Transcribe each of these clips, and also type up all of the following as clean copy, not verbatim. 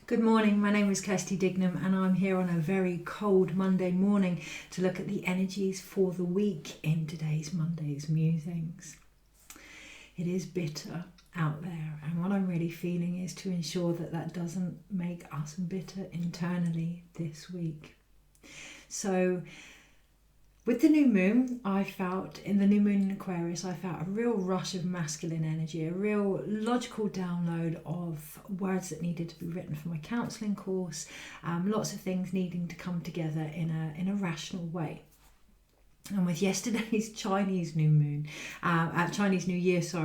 Good morning, my name is Kirsty Dignam and I'm here on a very cold Monday morning to look at the energies for the week in today's Monday's Musings. It is bitter out there, and what I'm really feeling is to ensure that that doesn't make us bitter internally this week. So with the new moon, in the new moon in Aquarius, I felt a real rush of masculine energy, a real logical download of words that needed to be written for my counselling course, lots of things needing to come together in a rational way. And with yesterday's Chinese New Year,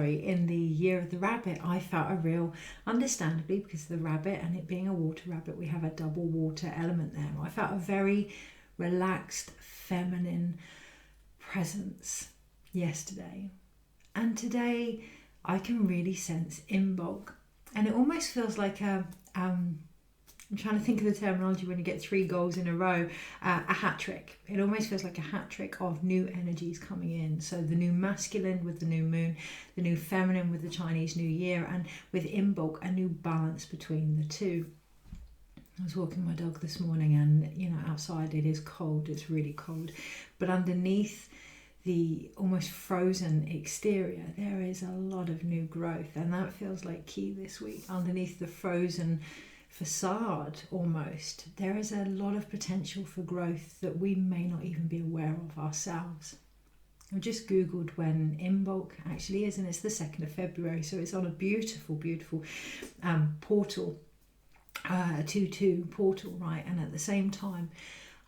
in the year of the rabbit, I felt a real, understandably, because of the rabbit and it being a water rabbit, we have a double water element there. I felt a very relaxed, feminine presence yesterday. And today I can really sense Imbolc. And it almost feels like I'm trying to think of the terminology when you get 3 goals in a row, a hat trick. It almost feels like a hat trick of new energies coming in. So the new masculine with the new moon, the new feminine with the Chinese New Year, and with Imbolc, a new balance between the two. I was walking my dog this morning and, outside it is cold, it's really cold. But underneath the almost frozen exterior, there is a lot of new growth. And that feels like key this week. Underneath the frozen facade almost, there is a lot of potential for growth that we may not even be aware of ourselves. I've just Googled when Imbolc actually is, and it's the 2nd of February. So it's on a beautiful, beautiful portal. 2-2 portal, right? And at the same time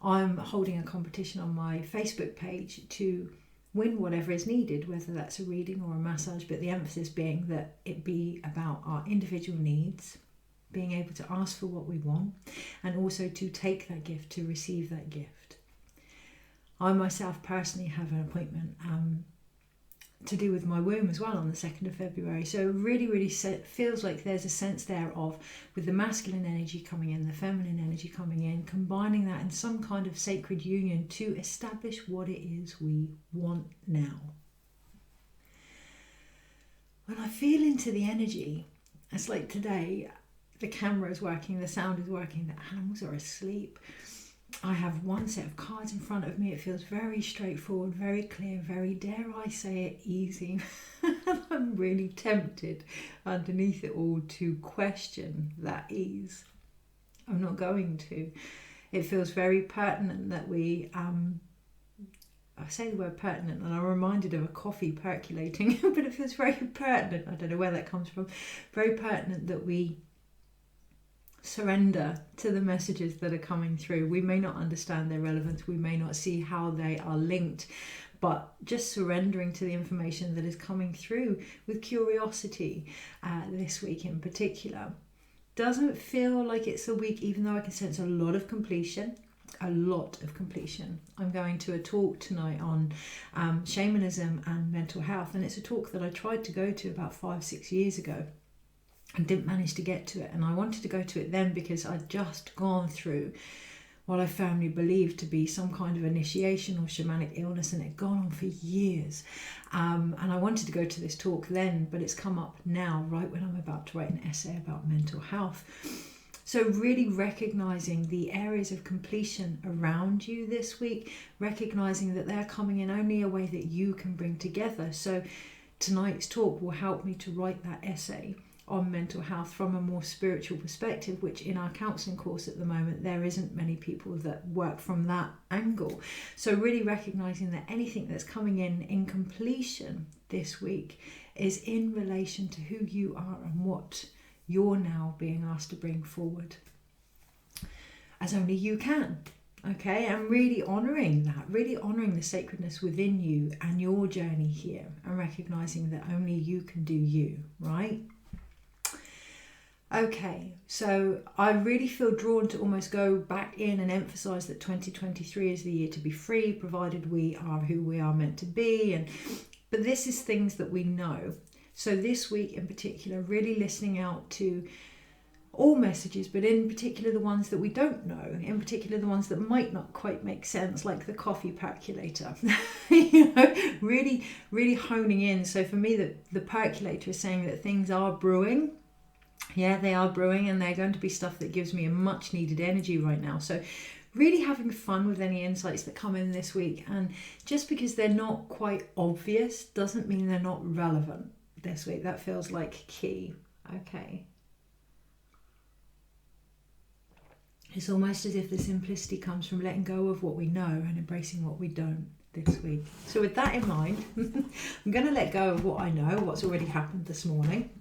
I'm holding a competition on my Facebook page to win whatever is needed, whether that's a reading or a massage, but the emphasis being that it be about our individual needs, being able to ask for what we want, and also to take that gift, to receive that gift. I myself personally have an appointment to do with my womb as well on the 2nd of February. So it really feels like there's a sense there of, with the masculine energy coming in, the feminine energy coming in, combining that in some kind of sacred union to establish what it is we want now. When I feel into the energy, it's like today, the camera is working, the sound is working, the animals are asleep. I have one set of cards in front of me. It feels very straightforward, very clear, very, dare I say it, easy. I'm really tempted underneath it all to question that ease. I'm not going to. It feels very pertinent that we, I say the word pertinent and I'm reminded of a coffee percolating, but it feels very pertinent. I don't know where that comes from. Very pertinent that we surrender to the messages that are coming through. We may not understand their relevance, we may not see how they are linked, but just surrendering to the information that is coming through with curiosity this week in particular. Doesn't feel like it's a week, even though I can sense a lot of completion. I'm going to a talk tonight on shamanism and mental health, and it's a talk that I tried to go to about 5-6 years ago and didn't manage to get to it. And I wanted to go to it then because I'd just gone through what I firmly believed to be some kind of initiation or shamanic illness, and it had gone on for years. And I wanted to go to this talk then, but it's come up now, right when I'm about to write an essay about mental health. So really recognizing the areas of completion around you this week, recognizing that they're coming in only a way that you can bring together. So tonight's talk will help me to write that essay on mental health from a more spiritual perspective, which in our counselling course at the moment there isn't many people that work from that angle. So really recognising that anything that's coming in completion this week is in relation to who you are and what you're now being asked to bring forward as only you can. Okay, and really honouring that, really honouring the sacredness within you and your journey here, and recognising that only you can do you, right? Okay, so I really feel drawn to almost go back in and emphasise that 2023 is the year to be free, provided we are who we are meant to be. But this is things that we know. So this week in particular, really listening out to all messages, but in particular the ones that we don't know, in particular the ones that might not quite make sense, like the coffee percolator. Really honing in. So for me, the percolator is saying that things are brewing Yeah, they are brewing, and they're going to be stuff that gives me a much needed energy right now. So really having fun with any insights that come in this week. And just because they're not quite obvious doesn't mean they're not relevant this week. That feels like key. Okay. It's almost as if the simplicity comes from letting go of what we know and embracing what we don't this week. So with that in mind, I'm going to let go of what I know, what's already happened this morning,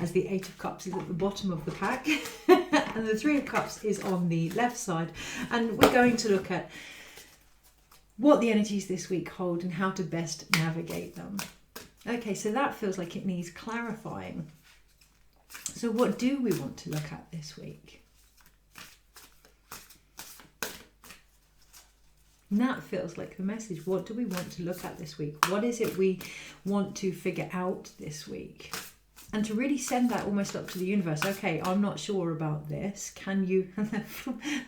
as the Eight of Cups is at the bottom of the pack and the Three of Cups is on the left side. And we're going to look at what the energies this week hold and how to best navigate them. Okay, so that feels like it needs clarifying. So what do we want to look at this week? And that feels like the message. What do we want to look at this week? What is it we want to figure out this week? And to really send that almost up to the universe. Okay, I'm not sure about this. Can you,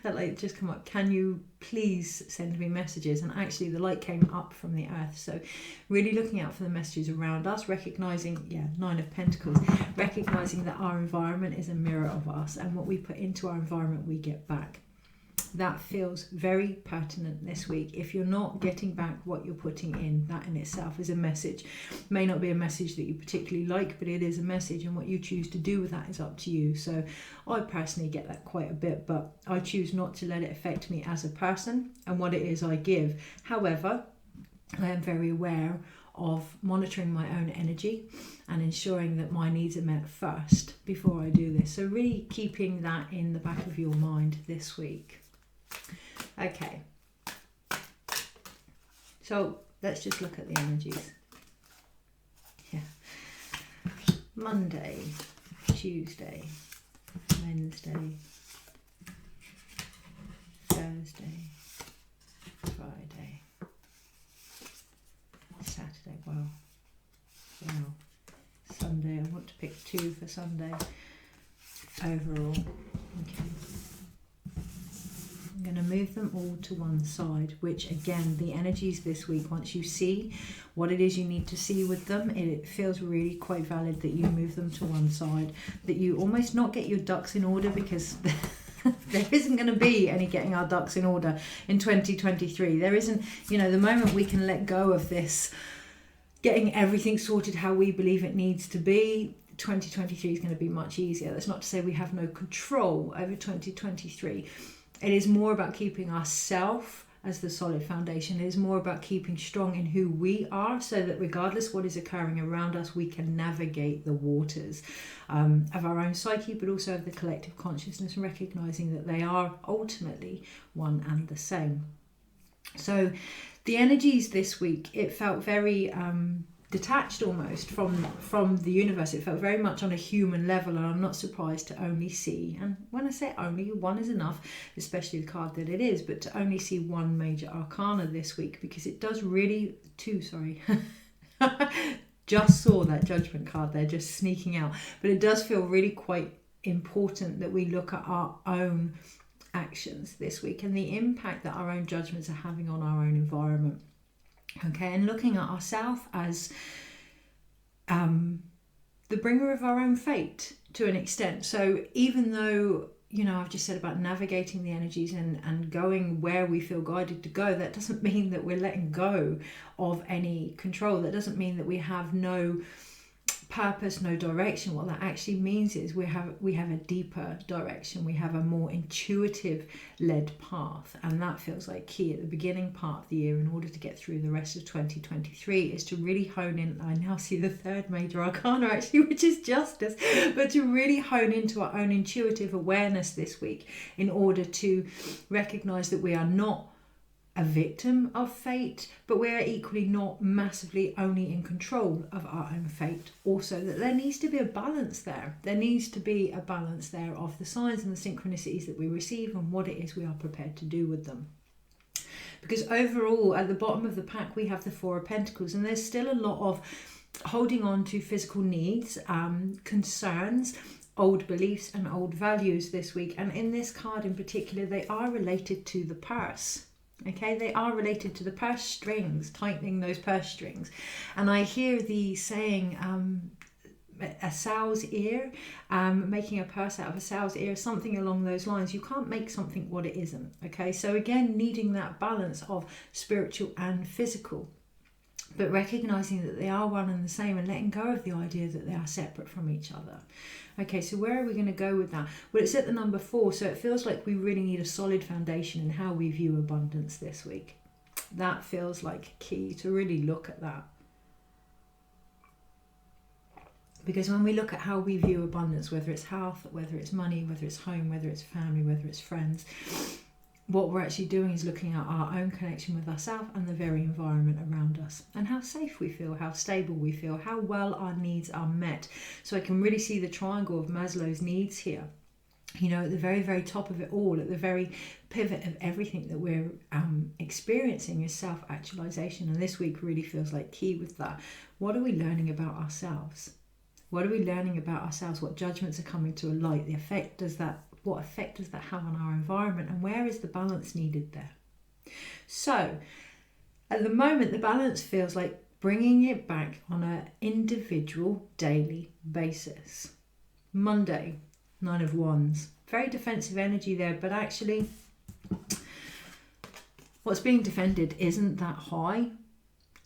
that light just come up, can you please send me messages? And actually the light came up from the earth. So really looking out for the messages around us, recognizing, Nine of Pentacles, recognizing that our environment is a mirror of us, and what we put into our environment, we get back. That feels very pertinent this week. If you're not getting back what you're putting in, that in itself is a message. May not be a message that you particularly like, but it is a message, and what you choose to do with that is up to you. So I personally get that quite a bit, but I choose not to let it affect me as a person and what it is I give. However, I am very aware of monitoring my own energy and ensuring that my needs are met first before I do this. So really keeping that in the back of your mind this week. Okay, so let's just look at the energies. Yeah, Monday, Tuesday, Wednesday, Thursday, Friday, Saturday. Wow. Sunday. I want to pick 2 for Sunday overall. Okay. I'm going to move them all to one side, which again, the energies this week, once you see what it is you need to see with them, it feels really quite valid that you move them to one side, that you almost not get your ducks in order, because there isn't going to be any getting our ducks in order in 2023. There isn't, the moment we can let go of this, getting everything sorted how we believe it needs to be, 2023 is going to be much easier. That's not to say we have no control over 2023. It is more about keeping ourselves as the solid foundation. It is more about keeping strong in who we are, so that regardless what is occurring around us, we can navigate the waters of our own psyche, but also of the collective consciousness, and recognizing that they are ultimately one and the same. So the energies this week, it felt very detached almost from the universe. It felt very much on a human level, and I'm not surprised to only see, and when I say only, one is enough, especially the card that it is, but to only see one major arcana this week, because it does really, just saw that Judgment card there just sneaking out, but it does feel really quite important that we look at our own actions this week and the impact that our own judgments are having on our own environment. Okay, and looking at ourselves as the bringer of our own fate to an extent. So even though, I've just said about navigating the energies and going where we feel guided to go, that doesn't mean that we're letting go of any control. That doesn't mean that we have no purpose, no direction. What that actually means is we have a deeper direction. We have a more intuitive led path, and that feels like key at the beginning part of the year in order to get through the rest of 2023, is to really hone in. I now see the third major arcana actually, which is justice, but to really hone into our own intuitive awareness this week in order to recognize that we are not a victim of fate, but we're equally not massively only in control of our own fate. Also, that there needs to be a balance there. There needs to be a balance there of the signs and the synchronicities that we receive and what it is we are prepared to do with them. Because overall, at the bottom of the pack, we have the Four of Pentacles, and there's still a lot of holding on to physical needs, concerns, old beliefs and old values this week. And in this card in particular, they are related to the purse. Okay, they are related to the purse strings, tightening those purse strings. And I hear the saying, a sow's ear, making a purse out of a sow's ear, something along those lines. You can't make something what it isn't. Okay, so again, needing that balance of spiritual and physical, but recognizing that they are one and the same, and letting go of the idea that they are separate from each other. Okay, so where are we going to go with that? Well, it's at the number 4, so it feels like we really need a solid foundation in how we view abundance this week. That feels like key to really look at that. Because when we look at how we view abundance, whether it's health, whether it's money, whether it's home, whether it's family, whether it's friends, what we're actually doing is looking at our own connection with ourselves and the very environment around us, and how safe we feel, how stable we feel, how well our needs are met. So I can really see the triangle of Maslow's needs here. You know, at the very, very top of it all, at the very pivot of everything that we're experiencing is self-actualization. And this week really feels like key with that. What are we learning about ourselves? What are we learning about ourselves? What judgments are coming to a light? What effect does that have on our environment? And where is the balance needed there? So at the moment, the balance feels like bringing it back on an individual daily basis. Monday, 9 of Wands. Very defensive energy there, but actually what's being defended isn't that high.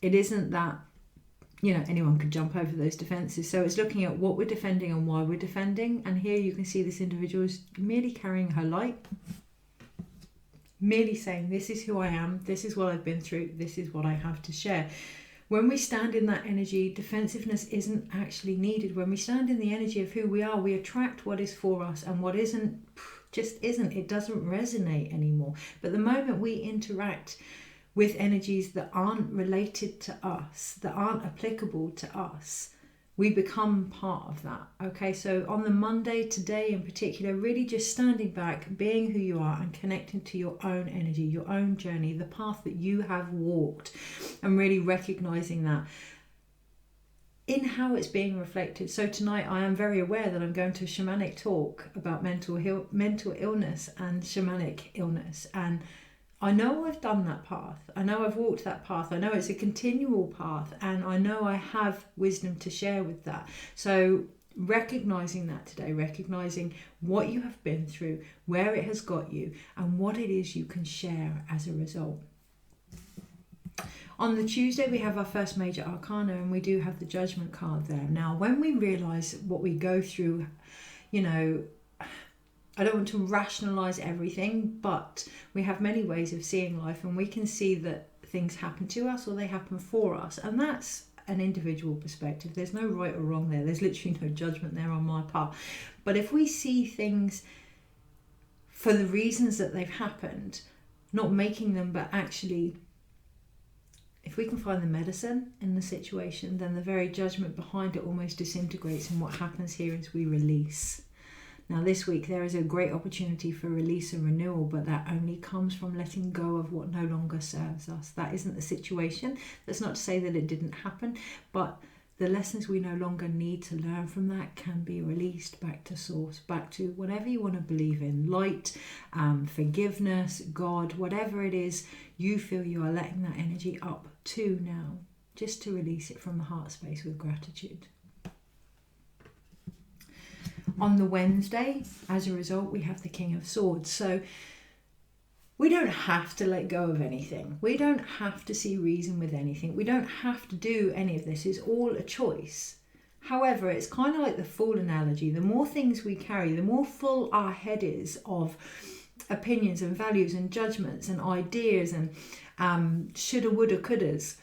It isn't that, you know, anyone could jump over those defenses. So it's looking at what we're defending and why we're defending. And here you can see this individual is merely carrying her light, merely saying, this is who I am, this is what I've been through, this is what I have to share. When we stand in that energy, defensiveness isn't actually needed. When we stand in the energy of who we are, we attract what is for us, and what isn't, just isn't. It doesn't resonate anymore. But the moment we interact with energies that aren't related to us, that aren't applicable to us, we become part of that. Okay, so on the Monday today in particular, really just standing back, being who you are and connecting to your own energy, your own journey, the path that you have walked, and really recognizing that in how it's being reflected. So tonight I am very aware that I'm going to a shamanic talk about mental illness and shamanic illness, and I know I've done that path. I know I've walked that path. I know it's a continual path, and I know I have wisdom to share with that. So recognizing that today, recognizing what you have been through, where it has got you, and what it is you can share as a result. On the Tuesday, we have our first major arcana, and we do have the Judgment card there. Now, when we realize what we go through, you know, I don't want to rationalize everything, but we have many ways of seeing life, and we can see that things happen to us or they happen for us. And that's an individual perspective. There's no right or wrong there. There's literally no judgment there on my part. But if we see things for the reasons that they've happened, not making them, but actually, if we can find the medicine in the situation, then the very judgment behind it almost disintegrates. And what happens here is we release. Now this week there is a great opportunity for release and renewal, but that only comes from letting go of what no longer serves us. That isn't the situation. That's not to say that it didn't happen, but the lessons we no longer need to learn from that can be released back to source, back to whatever you want to believe in, light, forgiveness, God, whatever it is you feel you are letting that energy up to now, just to release it from the heart space with gratitude. On the Wednesday, as a result, we have the King of Swords. So we don't have to let go of anything. We don't have to see reason with anything. We don't have to do any of this. It's all a choice. However, it's kind of like the Fool analogy. The more things we carry, the more full our head is of opinions and values and judgments and ideas and shoulda, woulda, couldas,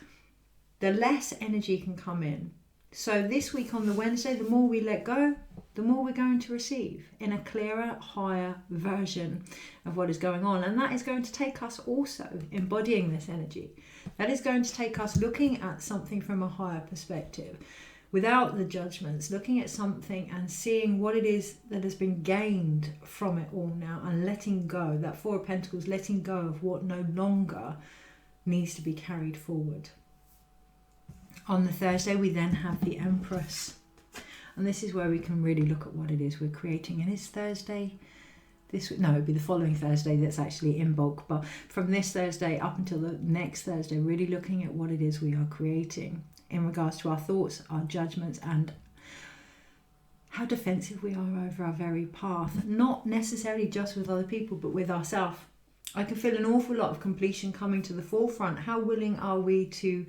the less energy can come in. So this week on the Wednesday, the more we let go, the more we're going to receive in a clearer, higher version of what is going on. And that is going to take us also embodying this energy. That is going to take us looking at something from a higher perspective, without the judgments, looking at something and seeing what it is that has been gained from it all now, and letting go, that Four of Pentacles, letting go of what no longer needs to be carried forward. On the Thursday, we then have the Empress. And this is where we can really look at what it is we're creating. And it's Thursday, it'd be the following Thursday that's actually Imbolc. But from this Thursday up until the next Thursday, really looking at what it is we are creating in regards to our thoughts, our judgments, and how defensive we are over our very path, not necessarily just with other people, but with ourselves. I can feel an awful lot of completion coming to the forefront. How willing are we to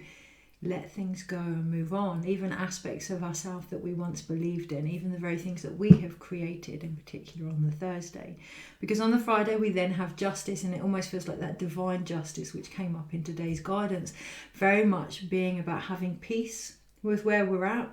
let things go and move on, even aspects of ourselves that we once believed in, even the very things that we have created, in particular on the Thursday. Because on the Friday we then have justice, and it almost feels like that divine justice which came up in today's guidance, very much being about having peace with where we're at,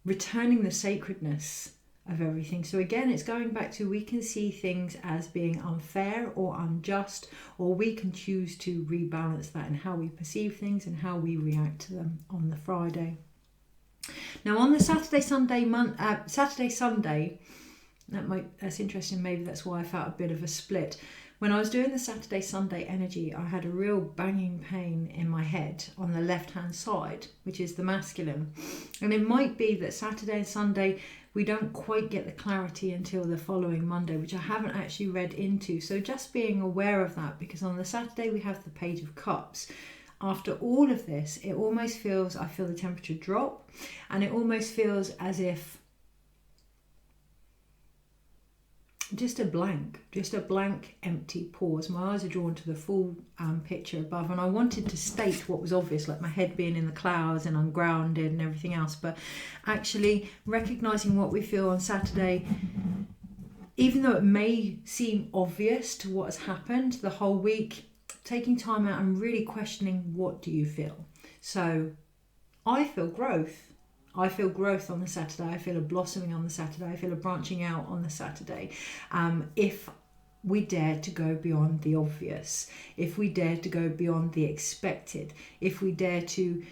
returning the sacredness of everything. So again, it's going back to, we can see things as being unfair or unjust, or we can choose to rebalance that in how we perceive things and how we react to them on the Friday. Now on the Saturday Sunday, that's interesting. Maybe that's why I felt a bit of a split. When I was doing the Saturday Sunday energy, I had a real banging pain in my head on the left hand side, which is the masculine. And it might be that Saturday and Sunday we don't quite get the clarity until the following Monday, which I haven't actually read into. So just being aware of that, because on the Saturday we have the Page of Cups. After all of this, it almost feels, I feel the temperature drop, and it almost feels as if just a blank empty pause. My eyes are drawn to the full picture above, and I wanted to state what was obvious, like my head being in the clouds and ungrounded and everything else, but actually recognizing what we feel on Saturday, even though it may seem obvious to what has happened the whole week, taking time out and really questioning, what do you feel? So I feel growth. I feel growth on the Saturday. I feel a blossoming on the Saturday. I feel a branching out on the Saturday. If we dare to go beyond the obvious, if we dare to go beyond the expected, if we dare to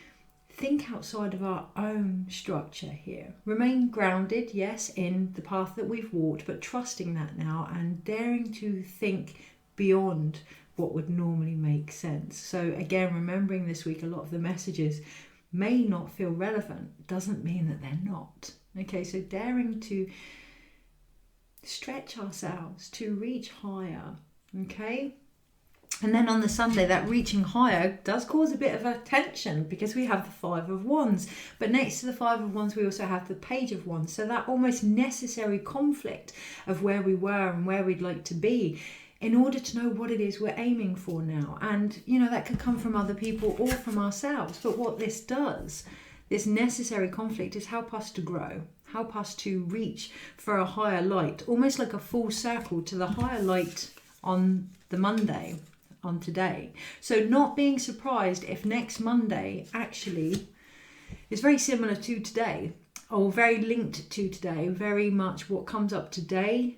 think outside of our own structure here. Remain grounded, yes, in the path that we've walked, but trusting that now and daring to think beyond what would normally make sense. So again, remembering this week, a lot of the messages may not feel relevant, doesn't mean that they're not. Okay, so daring to stretch ourselves, to reach higher, okay? And then on the Sunday, that reaching higher does cause a bit of a tension because we have the Five of Wands. But next to the Five of Wands, we also have the Page of Wands. So that almost necessary conflict of where we were and where we'd like to be, in order to know what it is we're aiming for now. And, you know, that could come from other people or from ourselves. But what this does, this necessary conflict, is help us to grow, help us to reach for a higher light, almost like a full circle to the higher light on the Monday, on today. So not being surprised if next Monday actually is very similar to today, or very linked to today, very much what comes up today.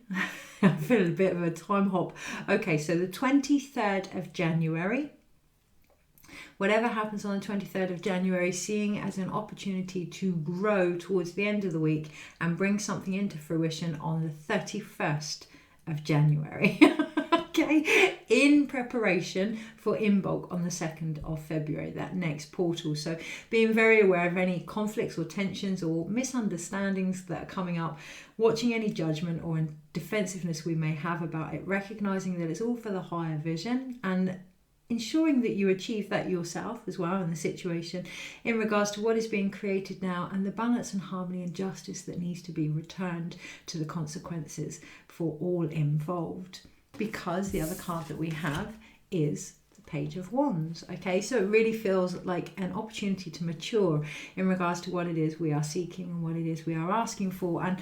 I feel a bit of a time hop. Okay, so the 23rd of January, whatever happens on the 23rd of January, seeing as an opportunity to grow towards the end of the week and bring something into fruition on the 31st of January. Okay, in preparation for Imbolc on the 2nd of February, that next portal. So being very aware of any conflicts or tensions or misunderstandings that are coming up, watching any judgment or defensiveness we may have about it, recognizing that it's all for the higher vision, and ensuring that you achieve that yourself as well in the situation in regards to what is being created now, and the balance and harmony and justice that needs to be returned to the consequences for all involved. Because the other card that we have is the Page of Wands. Okay, so it really feels like an opportunity to mature in regards to what it is we are seeking and what it is we are asking for. And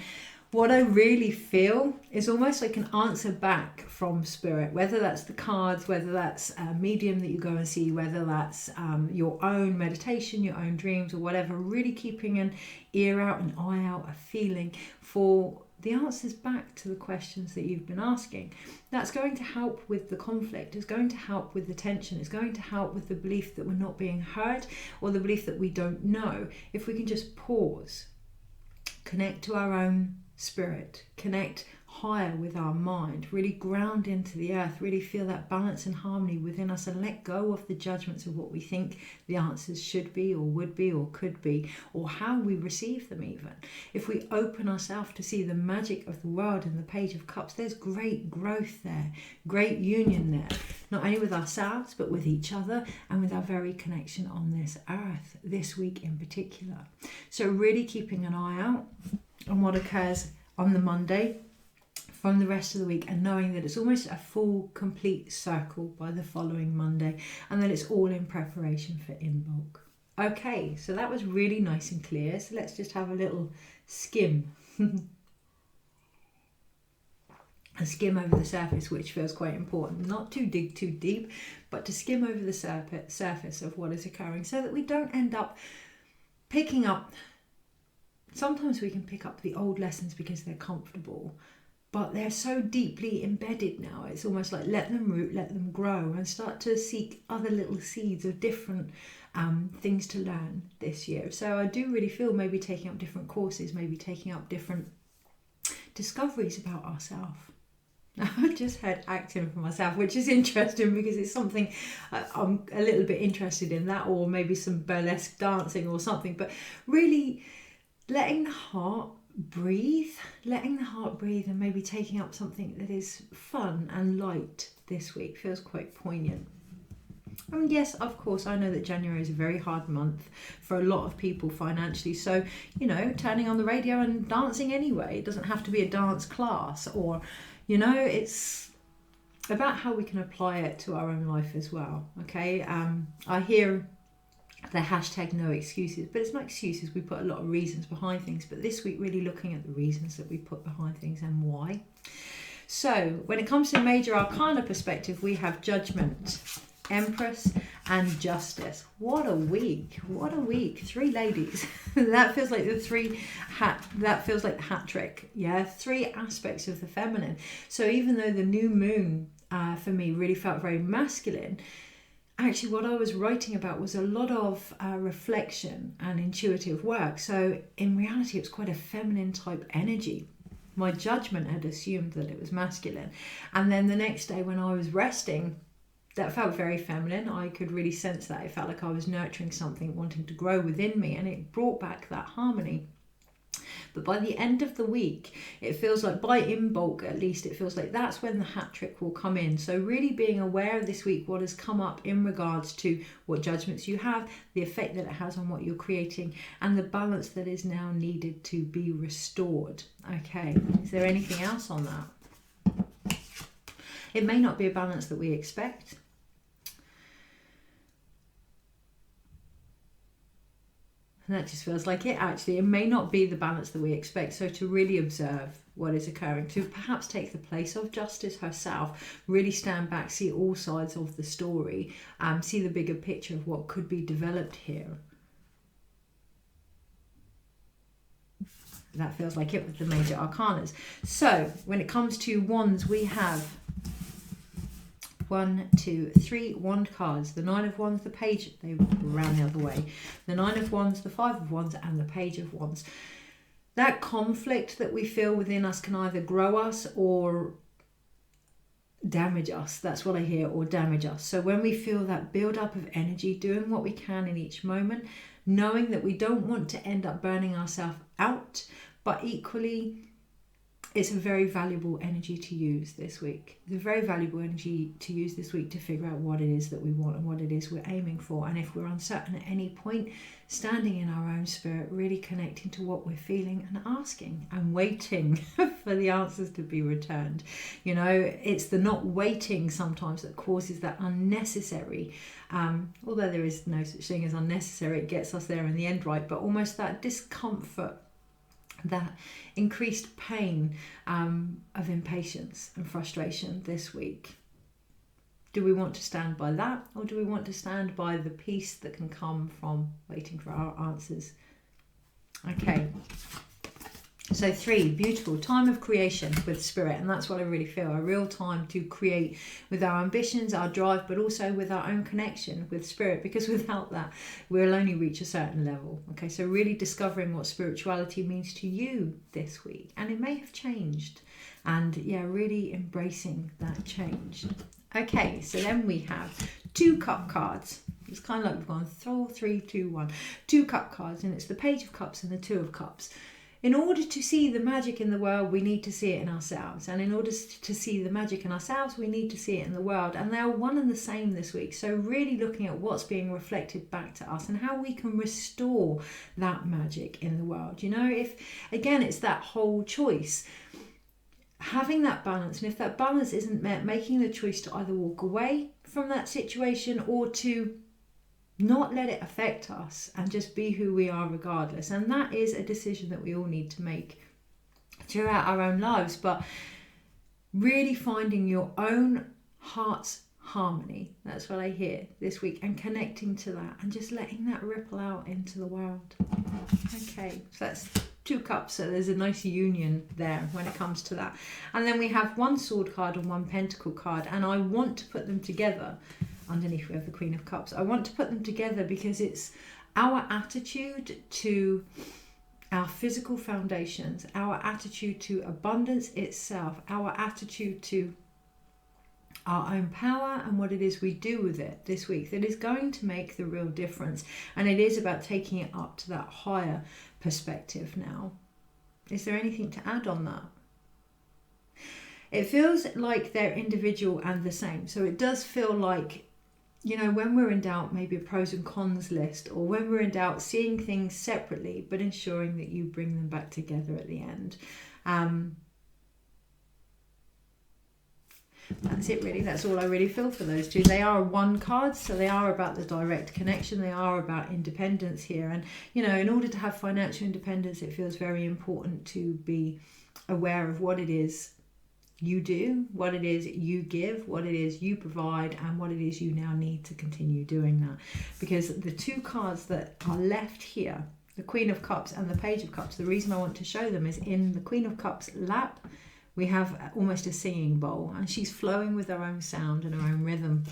what I really feel is almost like an answer back from Spirit, whether that's the cards, whether that's a medium that you go and see, whether that's your own meditation, your own dreams or whatever, really keeping an ear out, an eye out, a feeling for the answers back to the questions that you've been asking. That's going to help with the conflict, it's going to help with the tension, it's going to help with the belief that we're not being heard or the belief that we don't know. If we can just pause, connect to our own spirit, connect higher with our mind, really ground into the earth, really feel that balance and harmony within us, and let go of the judgments of what we think the answers should be or would be or could be, or how we receive them even. If we open ourselves to see the magic of the world in the Page of Cups, there's great growth there, great union there, not only with ourselves but with each other and with our very connection on this earth this week in particular. So really keeping an eye out, and what occurs on the Monday from the rest of the week, and knowing that it's almost a full complete circle by the following Monday, and that it's all in preparation for Imbolc. Okay, so that was really nice and clear. So let's just have a little skim. A skim over the surface, which feels quite important. Not to dig too deep, but to skim over the surface of what is occurring, so that we don't end up picking up. Sometimes we can pick up the old lessons because they're comfortable, but they're so deeply embedded now. It's almost like let them root, let them grow, and start to seek other little seeds of different things to learn this year. So I do really feel maybe taking up different courses, maybe taking up different discoveries about ourselves. I just heard acting for myself, which is interesting because it's something I'm a little bit interested in, that, or maybe some burlesque dancing or something. But really letting the heart breathe, and maybe taking up something that is fun and light this week feels quite poignant. And yes, of course, I know that January is a very hard month for a lot of people financially. So, turning on the radio and dancing anyway. It doesn't have to be a dance class, or, it's about how we can apply it to our own life as well. Okay, I hear the hashtag no excuses, but it's not excuses. We put a lot of reasons behind things, but this week really looking at the reasons that we put behind things and why. So when it comes to major arcana perspective, we have Judgment, Empress, and Justice. What a week. 3 ladies. That feels like that feels like the hat trick. Yeah, 3 aspects of the feminine. So even though the new moon for me really felt very masculine, actually what I was writing about was a lot of reflection and intuitive work. So in reality, it was quite a feminine type energy. My judgment had assumed that it was masculine. And then the next day when I was resting, that felt very feminine. I could really sense that. It felt like I was nurturing something, wanting to grow within me, and it brought back that harmony. But by the end of the week, it feels like, by Imbolc at least, it feels like that's when the hat trick will come in. So really being aware of this week, what has come up in regards to what judgments you have, the effect that it has on what you're creating, and the balance that is now needed to be restored. Okay, is there anything else on that? It may not be a balance that we expect. And that just feels like it. Actually, it may not be the balance that we expect. So to really observe what is occurring, to perhaps take the place of Justice herself, really stand back, see all sides of the story, see the bigger picture of what could be developed here. That feels like it with the major arcanas. So when it comes to wands, we have 1, 2, 3 wand cards. The 9 of wands, the page, they ran the other way. The 9 of wands, the 5 of wands, and the page of wands. That conflict that we feel within us can either grow us or damage us. That's what I hear, or damage us. So when we feel that build up of energy, doing what we can in each moment, knowing that we don't want to end up burning ourselves out, but equally it's a very valuable energy to use this week. It's a very valuable energy to use this week to figure out what it is that we want and what it is we're aiming for. And if we're uncertain at any point, standing in our own spirit, really connecting to what we're feeling and asking and waiting for the answers to be returned. It's the not waiting sometimes that causes that unnecessary, although there is no such thing as unnecessary, it gets us there in the end, right? But almost that discomfort, that increased pain of impatience and frustration this week. Do we want to stand by that, or do we want to stand by the peace that can come from waiting for our answers? Okay, so 3, beautiful time of creation with spirit, and that's what I really feel, a real time to create with our ambitions, our drive, but also with our own connection with spirit, because without that we'll only reach a certain level. Okay, so really discovering what spirituality means to you this week, and it may have changed, and really embracing that change. Okay, so then we have 2 cup cards. It's kind of like we've gone 4, 3, 2, 1. 2 cup cards, and it's the Page of Cups and the 2 of Cups. in order to see the magic in the world, we need to see it in ourselves. And in order to see the magic in ourselves, we need to see it in the world. And they're one and the same this week. So really looking at what's being reflected back to us and how we can restore that magic in the world. You know, if, again, it's that whole choice. Having that balance. And if that balance isn't met, making the choice to either walk away from that situation or to not let it affect us and just be who we are regardless. And that is a decision that we all need to make throughout our own lives. But really finding your own heart's harmony, that's what I hear this week, and connecting to that and just letting that ripple out into the world. Okay, so that's 2 cups, so there's a nice union there when it comes to that. And then we have 1 sword card and 1 pentacle card, and I want to put them together. Underneath we have the Queen of Cups. I want to put them together because it's our attitude to our physical foundations, our attitude to abundance itself, our attitude to our own power and what it is we do with it this week that is going to make the real difference. And it is about taking it up to that higher perspective now. Is there anything to add on that? It feels like they're individual and the same. So it does feel like, you know, when we're in doubt, maybe a pros and cons list, or when we're in doubt, seeing things separately, but ensuring that you bring them back together at the end. That's it really. That's all I really feel for those 2. They are 1 cards, so they are about the direct connection. They are about independence here. And, you know, in order to have financial independence, it feels very important to be aware of what it is you do, what it is you give, what it is you provide, and what it is you now need to continue doing that. Because the 2 cards that are left here, the Queen of Cups and the Page of Cups, the reason I want to show them is in the Queen of Cups lap, we have almost a singing bowl, and she's flowing with her own sound and her own rhythm.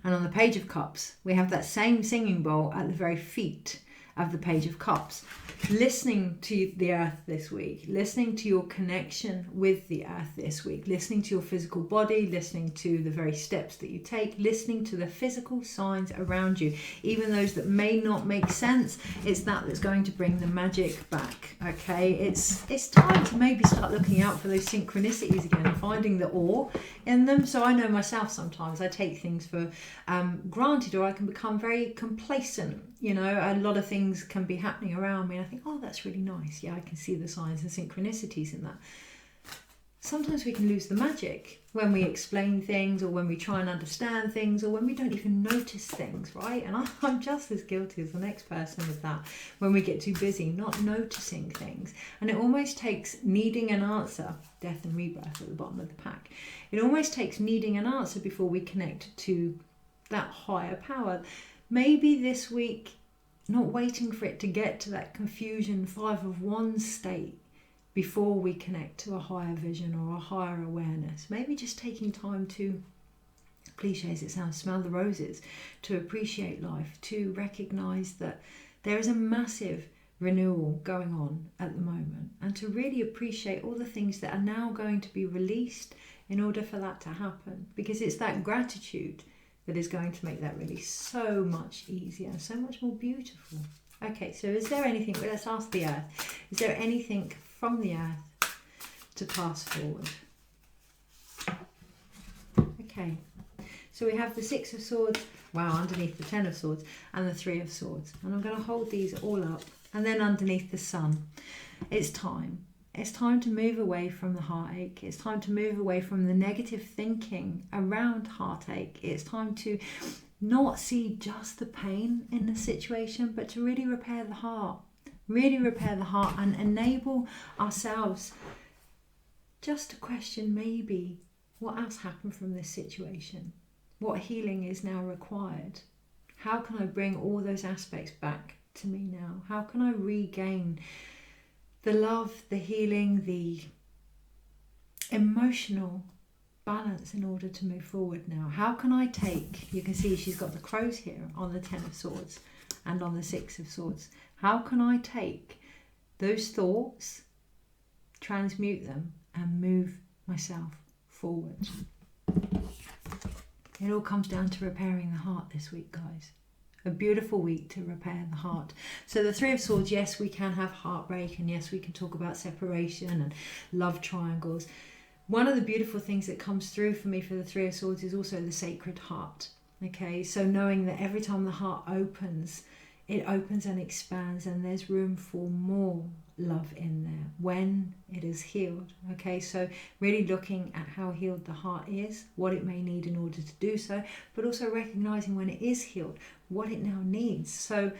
And on the Page of Cups, we have that same singing bowl at the very feet of the Page of Cups. Listening to the earth this week, listening to your connection with the earth this week, listening to your physical body, listening to the very steps that you take, listening to the physical signs around you, even those that may not make sense. It's that's going to bring the magic back. Okay, it's time to maybe start looking out for those synchronicities again and finding the awe in them. So I know myself, sometimes I take things for granted, or I can become very complacent. You know, a lot of things can be happening around me and I think, oh, that's really nice. Yeah, I can see the signs and synchronicities in that. Sometimes we can lose the magic when we explain things, or when we try and understand things, or when we don't even notice things, right? And I'm just as guilty as the next person with that, when we get too busy not noticing things. And it almost takes needing an answer, death and rebirth at the bottom of the pack. It almost takes needing an answer before we connect to that higher power. Maybe this week, not waiting for it to get to that confusion 5 of 1 state before we connect to a higher vision or a higher awareness. Maybe just taking time to, cliche as it sounds, smell the roses, to appreciate life, to recognise that there is a massive renewal going on at the moment, and to really appreciate all the things that are now going to be released in order for that to happen. Because it's that gratitude that is going to make that really so much easier, so much more beautiful. Okay, so is there anything, well, let's ask the earth, is there anything from the earth to pass forward? Okay, so we have the 6 of Swords, wow, underneath the 10 of Swords, and the 3 of Swords. And I'm going to hold these all up, and then underneath the Sun. It's time. It's time to move away from the heartache. It's time to move away from the negative thinking around heartache. It's time to not see just the pain in the situation, but to really repair the heart. Really repair the heart and enable ourselves just to question maybe what else happened from this situation. What healing is now required? How can I bring all those aspects back to me now? How can I regain the love, the healing, the emotional balance in order to move forward now? How can I take, you can see she's got the crows here on the 10 of Swords and on the 6 of Swords. How can I take those thoughts, transmute them, and move myself forward? It all comes down to repairing the heart this week, guys. A beautiful week to repair the heart. So the Three of Swords, yes, we can have heartbreak, and yes, we can talk about separation and love triangles. One of the beautiful things that comes through for me for the Three of Swords is also the sacred heart. Okay, so knowing that every time the heart opens, it opens and expands, and there's room for more love in there when it is healed. Okay, so really looking at how healed the heart is, what it may need in order to do so, but also recognizing when it is healed, what it now needs. So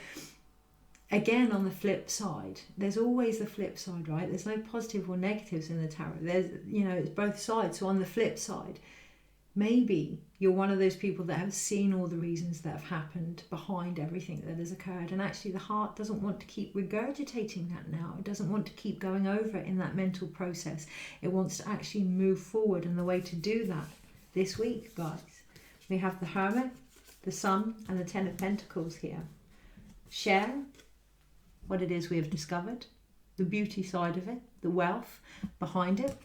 again, on the flip side, there's always the flip side, right? There's no positive or negatives in the tarot. There's, it's both sides. So on the flip side, maybe you're one of those people that have seen all the reasons that have happened behind everything that has occurred, and actually the heart doesn't want to keep regurgitating that now. It doesn't want to keep going over it in that mental process. It wants to actually move forward, and the way to do that this week, guys, we have the Hermit, the Sun, and the Ten of Pentacles here. Share what it is we have discovered, the beauty side of it, the wealth behind it.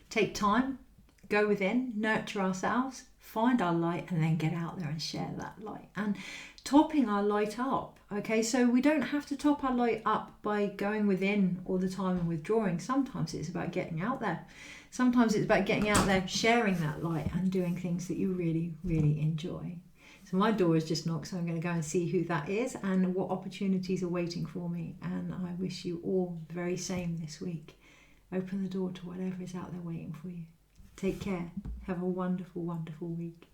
Take time, go within, nurture ourselves, find our light, and then get out there and share that light. And topping our light up, okay? So we don't have to top our light up by going within all the time and withdrawing. Sometimes it's about getting out there. Sometimes it's about getting out there, sharing that light, and doing things that you really, really enjoy. So my door is just knocked, so I'm going to go and see who that is and what opportunities are waiting for me. And I wish you all the very same this week. Open the door to whatever is out there waiting for you. Take care. Have a wonderful, wonderful week.